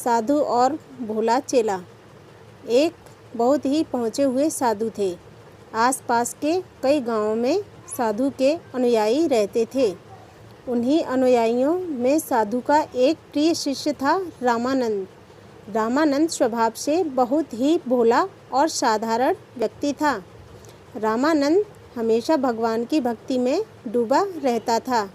साधु और भोला चेला। एक बहुत ही पहुँचे हुए साधु थे। आसपास के कई गांवों में साधु के अनुयायी रहते थे। उन्हीं अनुयायियों में साधु का एक प्रिय शिष्य था रामानंद। रामानंद स्वभाव से बहुत ही भोला और साधारण व्यक्ति था। रामानंद हमेशा भगवान की भक्ति में डूबा रहता था।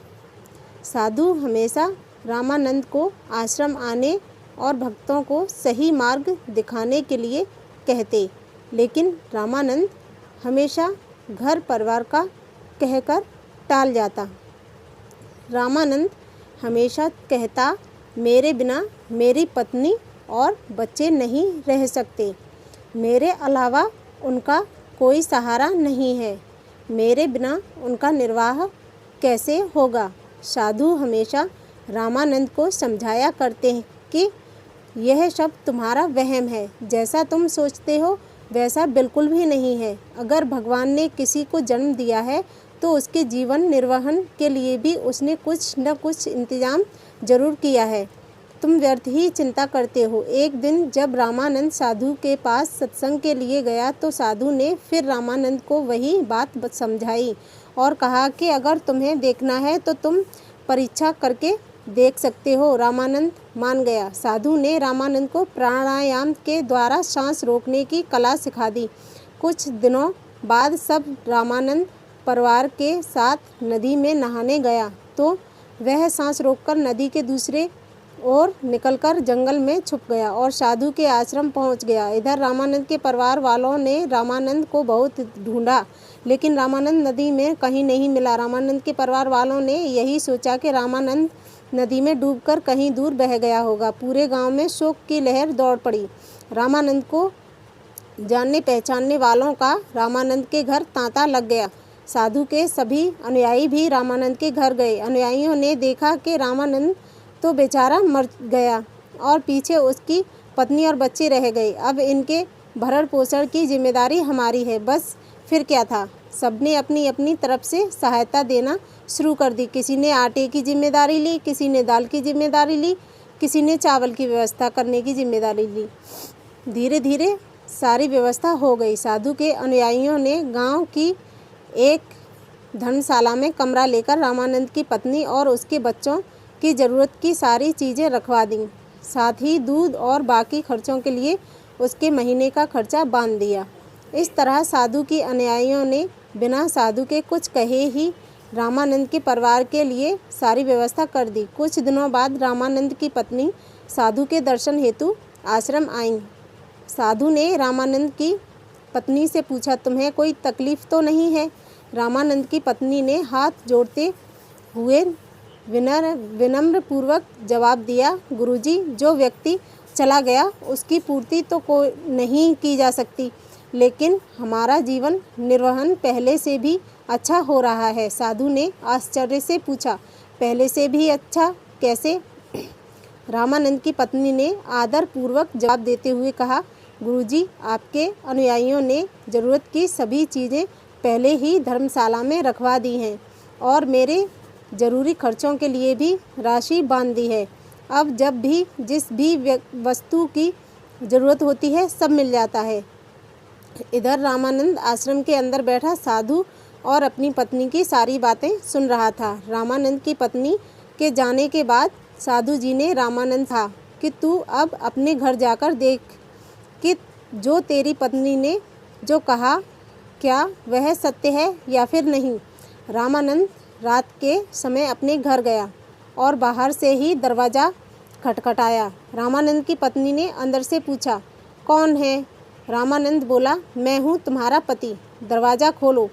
साधु हमेशा रामानंद को आश्रम आने और भक्तों को सही मार्ग दिखाने के लिए कहते, लेकिन रामानंद हमेशा घर परिवार का कहकर टाल जाता। रामानंद हमेशा कहता, मेरे बिना मेरी पत्नी और बच्चे नहीं रह सकते। मेरे अलावा उनका कोई सहारा नहीं है। मेरे बिना उनका निर्वाह कैसे होगा। साधु हमेशा रामानंद को समझाया करते हैं कि यह सब तुम्हारा वहम है। जैसा तुम सोचते हो वैसा बिल्कुल भी नहीं है। अगर भगवान ने किसी को जन्म दिया है तो उसके जीवन निर्वहन के लिए भी उसने कुछ न कुछ इंतजाम जरूर किया है। तुम व्यर्थ ही चिंता करते हो। एक दिन जब रामानंद साधु के पास सत्संग के लिए गया तो साधु ने फिर रामानंद को वही बात समझाई और कहा कि अगर तुम्हें देखना है तो तुम परीक्षा करके देख सकते हो। रामानंद मान गया। साधु ने रामानंद को प्राणायाम के द्वारा सांस रोकने की कला सिखा दी। कुछ दिनों बाद सब रामानंद परिवार के साथ नदी में नहाने गया तो वह सांस रोककर नदी के दूसरे ओर निकलकर जंगल में छुप गया और साधु के आश्रम पहुंच गया। इधर रामानंद के परिवार वालों ने रामानंद को बहुत ढूंढा, लेकिन रामानंद नदी में कहीं नहीं मिला। रामानंद के परिवार वालों ने यही सोचा कि रामानंद नदी में डूबकर कहीं दूर बह गया होगा। पूरे गांव में शोक की लहर दौड़ पड़ी। रामानंद को जानने पहचानने वालों का रामानंद के घर तांता लग गया। साधु के सभी अनुयायी भी रामानंद के घर गए। अनुयायियों ने देखा कि रामानंद तो बेचारा मर गया और पीछे उसकी पत्नी और बच्चे रह गए। अब इनके भरण पोषण की जिम्मेदारी हमारी है। बस फिर क्या था, सबने अपनी अपनी तरफ से सहायता देना शुरू कर दी। किसी ने आटे की जिम्मेदारी ली, किसी ने दाल की जिम्मेदारी ली, किसी ने चावल की व्यवस्था करने की जिम्मेदारी ली। धीरे धीरे सारी व्यवस्था हो गई। साधु के अनुयायियों ने गांव की एक धर्मशाला में कमरा लेकर रामानंद की पत्नी और उसके बच्चों की ज़रूरत की सारी चीज़ें रखवा दी। साथ ही दूध और बाकी खर्चों के लिए उसके महीने का खर्चा बांध दिया। इस तरह साधु की अनुयायियों ने बिना साधु के कुछ कहे ही रामानंद के परिवार के लिए सारी व्यवस्था कर दी। कुछ दिनों बाद रामानंद की पत्नी साधु के दर्शन हेतु आश्रम आईं। साधु ने रामानंद की पत्नी से पूछा, तुम्हें कोई तकलीफ़ तो नहीं है। रामानंद की पत्नी ने हाथ जोड़ते हुए विनम्र पूर्वक जवाब दिया, गुरुजी, जो व्यक्ति चला गया उसकी पूर्ति तो कोई नहीं की जा सकती, लेकिन हमारा जीवन निर्वहन पहले से भी अच्छा हो रहा है। साधु ने आश्चर्य से पूछा, पहले से भी अच्छा कैसे? रामानंद की पत्नी ने आदर पूर्वक जवाब देते हुए कहा, गुरुजी, आपके अनुयायियों ने ज़रूरत की सभी चीज़ें पहले ही धर्मशाला में रखवा दी हैं और मेरे ज़रूरी खर्चों के लिए भी राशि बांध दी है। अब जब भी जिस भी वस्तु की ज़रूरत होती है सब मिल जाता है। इधर रामानंद आश्रम के अंदर बैठा साधु और अपनी पत्नी की सारी बातें सुन रहा था। रामानंद की पत्नी के जाने के बाद साधु जी ने रामानंद कहा कि तू अब अपने घर जाकर देख कि जो तेरी पत्नी ने जो कहा क्या वह सत्य है या फिर नहीं। रामानंद रात के समय अपने घर गया और बाहर से ही दरवाज़ा खटखटाया। रामानंद की पत्नी ने अंदर से पूछा, कौन है? रामानंद बोला, मैं हूँ तुम्हारा पति, दरवाज़ा खोलो।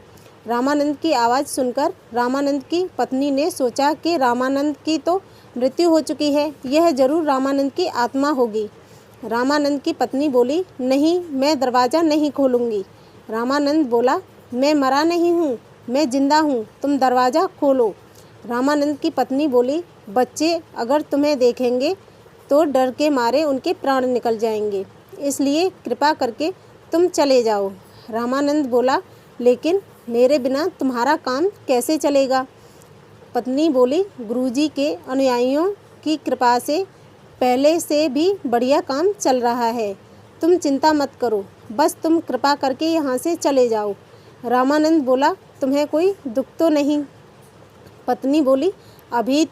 रामानंद की आवाज़ सुनकर रामानंद की पत्नी ने सोचा कि रामानंद की तो मृत्यु हो चुकी है, यह जरूर रामानंद की आत्मा होगी। रामानंद की पत्नी बोली, नहीं, मैं दरवाज़ा नहीं खोलूँगी। रामानंद बोला, मैं मरा नहीं हूँ, मैं जिंदा हूँ, तुम दरवाज़ा खोलो। रामानंद की पत्नी बोली, बच्चे अगर तुम्हें देखेंगे तो डर के मारे उनके प्राण निकल जाएंगे, इसलिए कृपा करके तुम चले जाओ। रामानंद बोला, लेकिन मेरे बिना तुम्हारा काम कैसे चलेगा? पत्नी बोली, गुरुजी के अनुयायियों की कृपा से पहले से भी बढ़िया काम चल रहा है। तुम चिंता मत करो, बस तुम कृपा करके यहाँ से चले जाओ। रामानंद बोला, तुम्हें कोई दुख तो नहीं? पत्नी बोली, अभी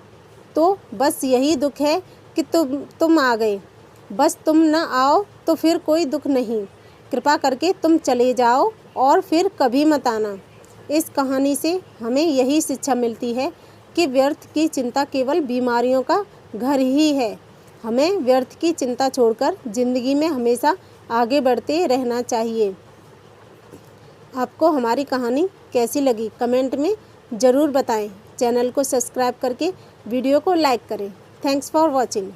तो बस यही दुख है कि तुम आ गए। बस तुम न आओ तो फिर कोई दुख नहीं। कृपा करके तुम चले जाओ और फिर कभी मत आना। इस कहानी से हमें यही शिक्षा मिलती है कि व्यर्थ की चिंता केवल बीमारियों का घर ही है। हमें व्यर्थ की चिंता छोड़कर ज़िंदगी में हमेशा आगे बढ़ते रहना चाहिए। आपको हमारी कहानी कैसी लगी कमेंट में ज़रूर बताएं। चैनल को सब्सक्राइब करके वीडियो को लाइक करें। Thanks for watching.